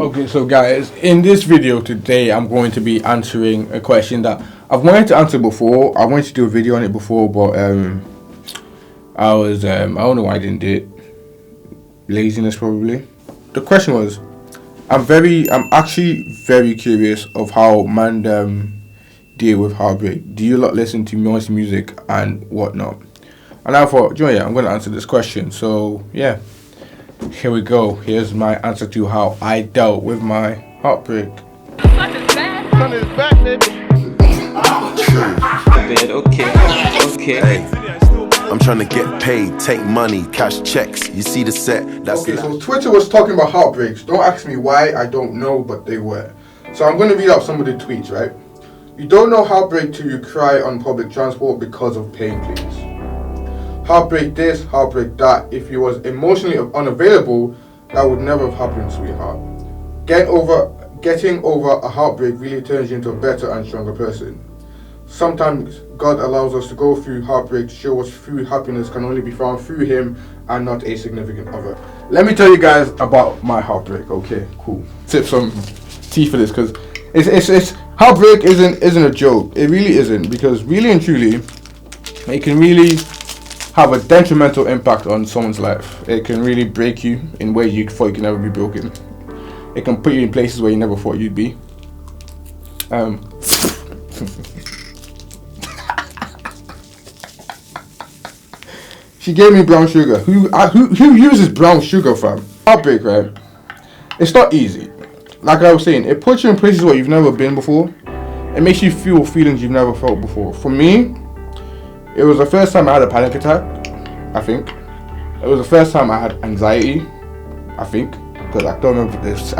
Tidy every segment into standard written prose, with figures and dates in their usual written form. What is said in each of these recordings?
Okay, so guys, in this video today, I'm going to be answering a question that I've wanted to answer before. I wanted to do a video on it before, but I don't know why I didn't do it. Laziness, probably. The question was, I'm actually very curious of how man deal with heartbreak. Do you lot listen to noisy music and whatnot? And I thought, I'm going to answer this question. So yeah. Here we go. Here's my answer to how I dealt with my heartbreak. Okay. Hey, I'm trying to get paid, take money, cash checks. You see the set? That's okay. So Twitter was talking about heartbreaks. Don't ask me why. I don't know, but they were. So I'm going to read out some of the tweets. Right? You don't know heartbreak till you cry on public transport because of pain, please. Heartbreak this, heartbreak that. If you was emotionally unavailable, that would never have happened, sweetheart. Getting over a heartbreak really turns you into a better and stronger person. Sometimes God allows us to go through heartbreak to show us true happiness can only be found through Him and not a significant other. Let me tell you guys about my heartbreak. Okay, cool. Sip some tea for this, because it's heartbreak isn't a joke. It really isn't, because really and truly, it can really have a detrimental impact on someone's life. It can really break you in ways you thought you could never be broken. It can put you in places where you never thought you'd be. She gave me brown sugar. Who uses brown sugar, fam? Heartbreak, right? It's not easy. Like I was saying, it puts you in places where you've never been before. It makes you feel feelings you've never felt before. For me, it was the first time I had a panic attack, I think. It was the first time I had anxiety, I think. Because I don't remember if it's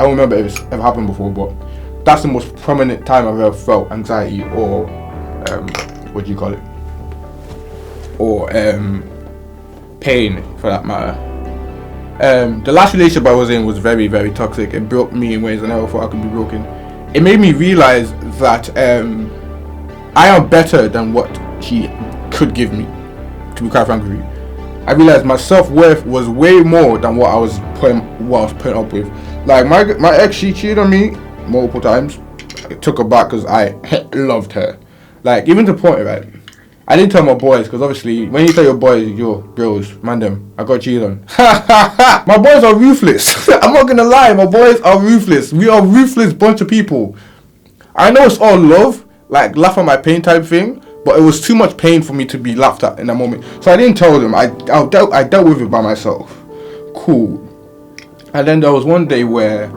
ever happened before, but that's the most prominent time I've ever felt anxiety or, what do you call it? Or, pain, for that matter. The last relationship I was in was very, very toxic. It broke me in ways I never thought I could be broken. It made me realize that I am better than what she could give me, to be quite frank with you. I realized my self-worth was way more than what I was putting up with. Like my ex, she cheated on me multiple times. I took her back because I loved her. Like, even to the point, right, I didn't tell my boys, because obviously when you tell your boys, yo bros, man them, I got cheated on. My boys are ruthless. I'm not gonna lie, my boys are ruthless. We are a ruthless bunch of people. I know it's all love, like laugh at my pain type thing, but it was too much pain for me to be laughed at in that moment. So I didn't tell them. I dealt with it by myself. Cool. And then there was one day where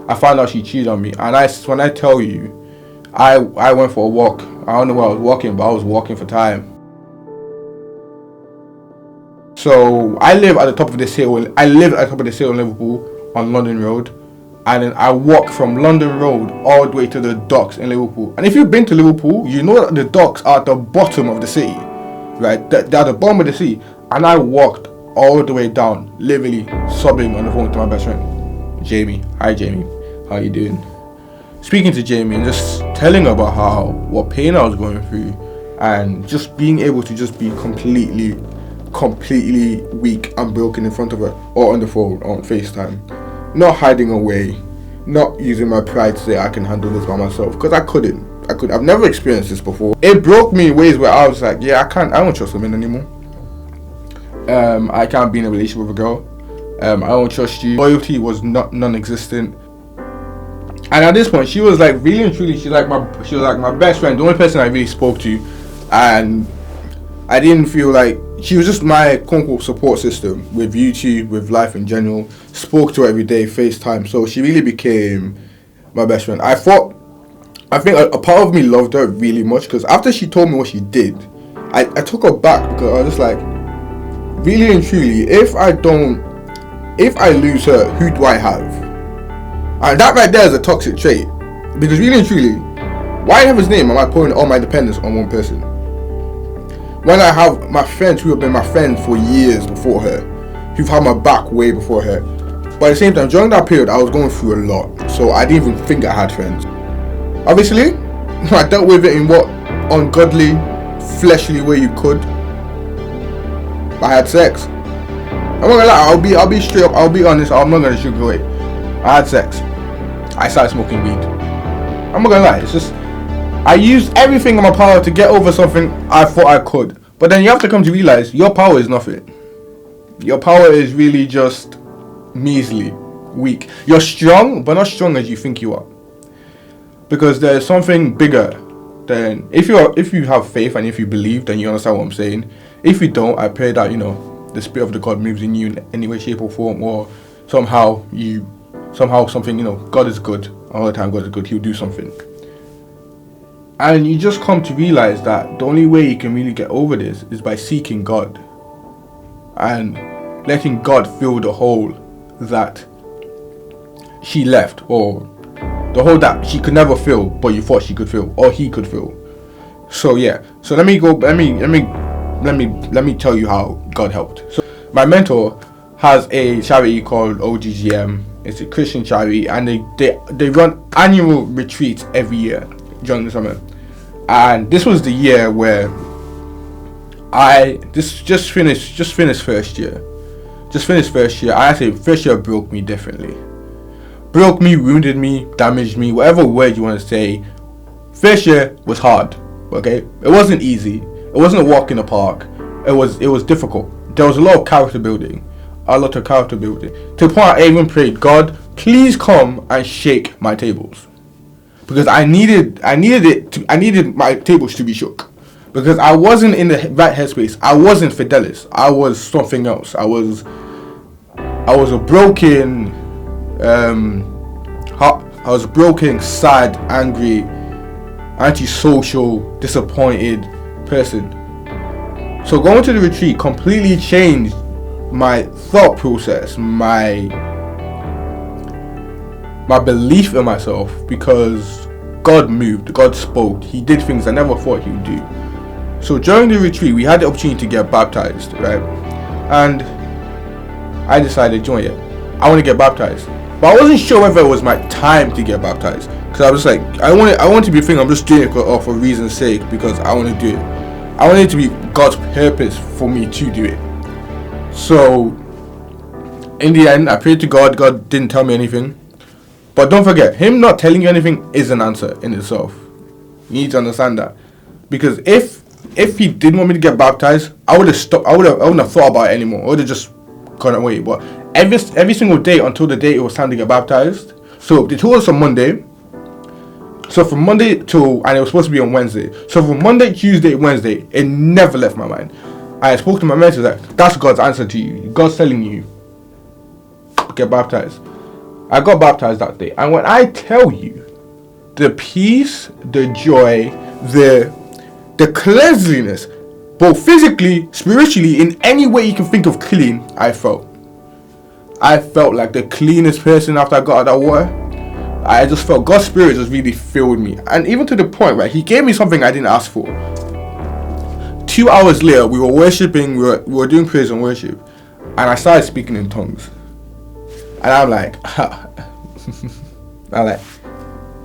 I found out she cheated on me. And when I tell you, I went for a walk. I don't know where I was walking, but I was walking for time. So I live at the top of this hill. I live at the top of this hill in Liverpool on London Road. And then I walk from London Road all the way to the docks in Liverpool. And if you've been to Liverpool, you know that the docks are at the bottom of the city, right? They're at the bottom of the city. And I walked all the way down, literally sobbing on the phone to my best friend, Jamie. Hi, Jamie. How you doing? Speaking to Jamie and just telling her about what pain I was going through, and just being able to just be completely weak and broken in front of her, or on the phone, or on FaceTime. Not hiding away, not using my pride to say I can handle this by myself, because I couldn't. I've never experienced this before. It broke me in ways where I was like, I don't trust women anymore. I can't be in a relationship with a girl. I don't trust you. Loyalty was non-existent. And at this point, she was like, really and truly, she was like my best friend, the only person I really spoke to, and I didn't feel like she was just my quote-unquote support system with YouTube, with life in general. Spoke to her every day, FaceTime. So she really became my best friend. I think a part of me loved her really much, because after she told me what she did, I took her back, because I was just like, really and truly, if I lose her, who do I have? And that right there is a toxic trait, because really and truly, why in heaven's name am I putting all my dependence on one person when I have my friends who have been my friends for years before her, who've had my back way before her? But at the same time, during that period, I was going through a lot, so I didn't even think I had friends. Obviously, I dealt with it in what ungodly, fleshly way you could. I had sex. I'm not gonna lie, I'll be straight up, I'll be honest, I'm not gonna sugarcoat it. I had sex. I started smoking weed. I'm not gonna lie, it's just I used everything in my power to get over something I thought I could. But then you have to come to realize your power is nothing. Your power is really just measly, weak. You're strong, but not strong as you think you are. Because there's something bigger than if you have faith and if you believe, then you understand what I'm saying. If you don't, I pray that the spirit of the God moves in you in any way, shape, or form, or somehow something, God is good all the time. God is good. He'll do something. And you just come to realize that the only way you can really get over this is by seeking God and letting God fill the hole that she left, or the hole that she could never fill, but you thought she could fill, or he could fill. So yeah. So let me tell you how God helped. So my mentor has a charity called OGGM. It's a Christian charity, and they run annual retreats every year during the summer. And this was the year where I just finished first year. I say first year broke me differently. Broke me, wounded me, damaged me, whatever word you want to say. First year was hard. Okay, it wasn't easy. It wasn't a walk in the park. It was difficult. There was a lot of character building. To the point I even prayed, God, please come and shake my tables, because I needed my tables to be shook, because I wasn't in the right headspace. I wasn't fidelis. I was something else. I was a broken, sad, angry, antisocial, disappointed person. So going to the retreat completely changed my thought process, my belief in myself, because God moved, God spoke, He did things I never thought He would do. So during the retreat, we had the opportunity to get baptized, right? And I decided, I want to get baptized, but I wasn't sure whether it was my time to get baptized, because I was like, I want to be thinking I'm just doing it for reason's sake, because I want to do it. I want it to be God's purpose for me to do it. So in the end, I prayed to God. God didn't tell me anything. But don't forget, Him not telling you anything is an answer in itself. You need to understand that. Because if He didn't want me to get baptized, I would have stopped. I wouldn't have thought about it anymore. I would have just gone away. But every single day until the day it was time to get baptized. So they told us on Monday. So from Monday and it was supposed to be on Wednesday. So from Monday, Tuesday, Wednesday, it never left my mind. I spoke to my mentor, like, that's God's answer to you. God's telling you, get baptized. I got baptized that day. And when I tell you, the peace, the joy, the cleanliness, both physically, spiritually, in any way you can think of clean, I felt like the cleanest person after I got out of that water. I just felt God's spirit just really filled me. And even to the point where He gave me something I didn't ask for. 2 hours later, we were worshipping, we were doing praise and worship, and I started speaking in tongues. And I'm like,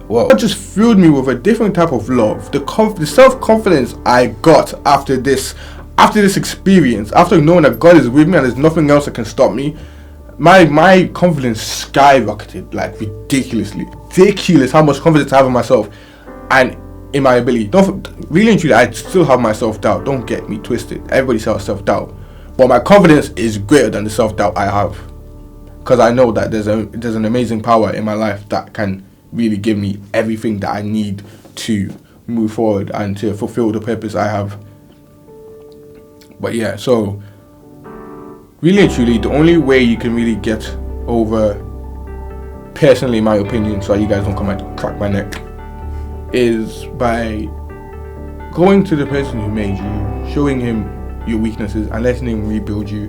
whoa. God just filled me with a different type of love. The self-confidence I got after this experience, after knowing that God is with me and there's nothing else that can stop me, my confidence skyrocketed, like ridiculously. Ridiculous how much confidence I have in myself and in my ability. Really and truly, I still have my self-doubt. Don't get me twisted. Everybody has self-doubt, but my confidence is greater than the self-doubt I have, because I know that there's an amazing power in my life that can really give me everything that I need to move forward and to fulfill the purpose I have. But yeah, so really and truly, the only way you can really get over, personally in my opinion, so you guys don't come and crack my neck, is by going to the person who made you, showing him your weaknesses and letting him rebuild you.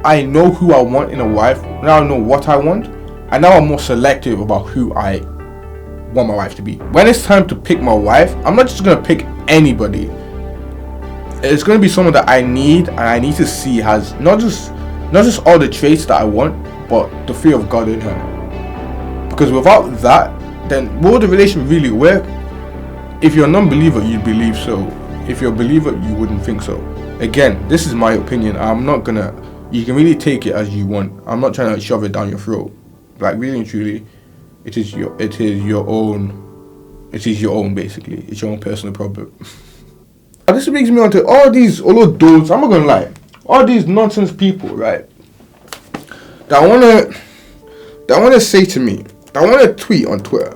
I know who I want in a wife. Now I know what I want, and now I'm more selective about who I want my wife to be. When it's time to pick my wife, I'm not just gonna pick anybody. It's gonna be someone that I need, and I need to see has not just all the traits that I want, but the fear of God in her. Because without that, then will the relationship really work? If you're a non-believer, you'd believe so. If you're a believer, you wouldn't think so. Again, this is my opinion. You can really take it as you want. I'm not trying to shove it down your throat. Like, really and truly, it is your own basically. It's your own personal problem. And this brings me on to all of those, I'm not gonna lie, all these nonsense people, right? That wanna say to me, that wanna tweet on Twitter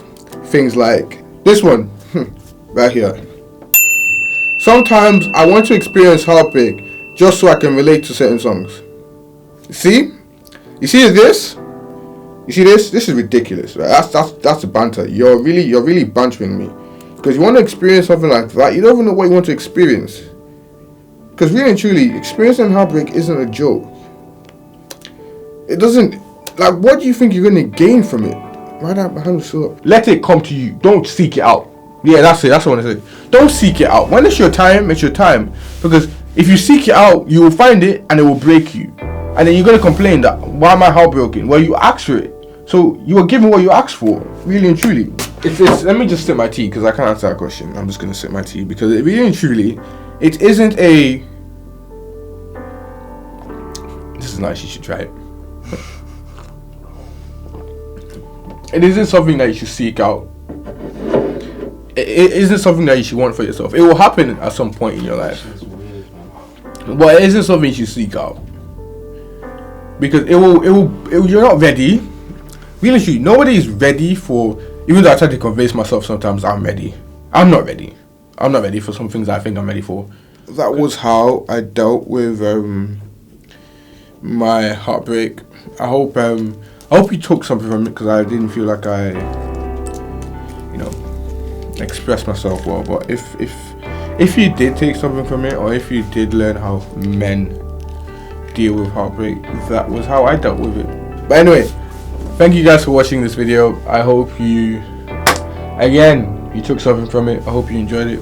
things like this one, right here. Sometimes I want to experience heartbreak just so I can relate to certain songs. See? You see this? You see this? This is ridiculous, right? That's the banter. You're really bantering me. Because you want to experience something like that, you don't even know what you want to experience. Because really and truly, experiencing heartbreak isn't a joke. It doesn't, like, what do you think you're going to gain from it? Why that hand so up? Let it come to you. Don't seek it out. Yeah, that's it. That's what I want to say. Don't seek it out. When it's your time, it's your time. Because if you seek it out, you will find it and it will break you. And then you're going to complain that, why am I heartbroken? Well, you asked for it. So you were given what you asked for, really and truly. Let me just sip my tea because I can't answer that question. I'm just going to sip my tea because it really and truly, it isn't a... This is nice, you should try it. It isn't something that you should seek out. It isn't something that you should want for yourself. It will happen at some point in your life. But it isn't something you should seek out. Because it will you're not ready. Really, nobody is ready for, even though I try to convince myself sometimes I'm ready. I'm not ready. I'm not ready for some things I think I'm ready for. That was how I dealt with my heartbreak. I hope you took something from it because I didn't feel like I, expressed myself well. But if you did take something from it, or if you did learn how men deal with heartbreak, that was how I dealt with it. But anyway, thank you guys for watching this video. I hope you took something from it. I hope you enjoyed it.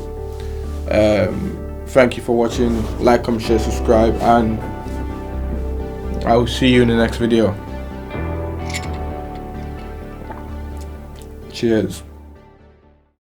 Thank you for watching. Like, comment, share, subscribe, and I will see you in the next video. Cheers.